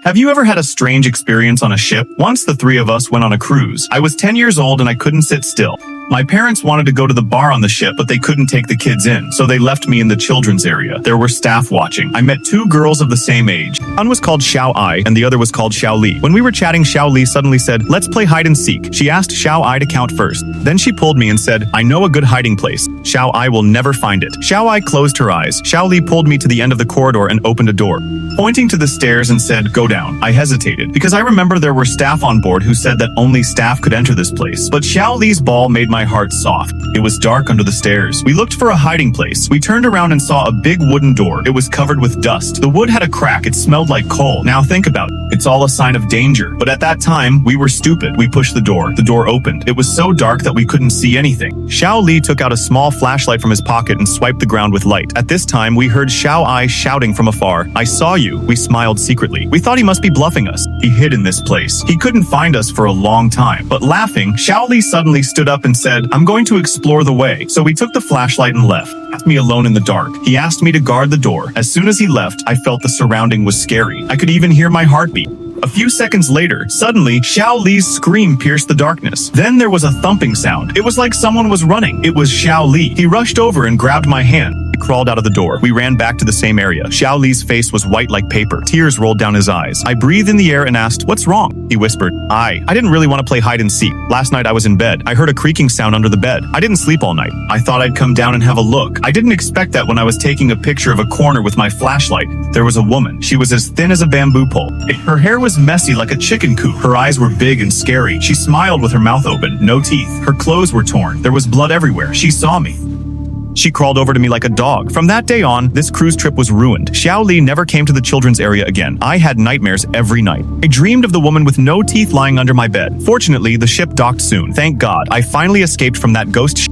Have you ever had a strange experience on a ship? Once the three of us went on a cruise. I was 10 years old and I couldn't sit still. My parents wanted to go to the bar on the ship, but they couldn't take the kids in, so they left me in the children's area. There were staff watching. I met two girls of the same age. One was called Xiao Ai, and the other was called Xiao Li. When we were chatting, Xiao Li suddenly said, "Let's play hide and seek." She asked Xiao Ai to count first. Then she pulled me and said, "I know a good hiding place. Xiao Ai will never find it." Xiao Ai closed her eyes. Xiao Li pulled me to the end of the corridor and opened a door, pointing to the stairs and said, "Go down." I hesitated, because I remember there were staff on board who said that only staff could enter this place. But Xiao Li's ball made my heart soft. It was dark under the stairs. We looked for a hiding place. We turned around and saw a big wooden door. It was covered with dust. The wood had a crack. It smelled like coal. Now think about it. It's all a sign of danger. But at that time, we were stupid. We pushed the door. The door opened. It was so dark that we couldn't see anything. Xiao Li took out a small flashlight from his pocket and swiped the ground with light. At this time, we heard Xiao Ai shouting from afar, "I saw you." We smiled secretly. We thought he must be bluffing us. He hid in this place. He couldn't find us for a long time. But laughing, Xiao Li suddenly stood up and said, "I'm going to explore the way." So we took the flashlight and left. Left me alone in the dark. He asked me to guard the door. As soon as he left, I felt the surrounding was scary. I could even hear my heartbeat. A few seconds later, suddenly, Xiao Li's scream pierced the darkness. Then there was a thumping sound. It was like someone was running. It was Xiao Li. He rushed over and grabbed my hand. He crawled out of the door. We ran back to the same area. Xiao Li's face was white like paper. Tears rolled down his eyes. I breathed in the air and asked, "What's wrong?" He whispered, I didn't really want to play hide and seek. Last night I was in bed. I heard a creaking sound under the bed. I didn't sleep all night. I thought I'd come down and have a look. I didn't expect that when I was taking a picture of a corner with my flashlight. There was a woman. She was as thin as a bamboo pole. Her hair was messy like a chicken coop. Her eyes were big and scary. She smiled with her mouth open, no teeth. Her clothes were torn. There was blood everywhere. She saw me. She crawled over to me like a dog. From that day on, this cruise trip was ruined. Xiao Li never came to the children's area again. I had nightmares every night. I dreamed of the woman with no teeth lying under my bed. Fortunately, the ship docked soon. Thank God, I finally escaped from that ghost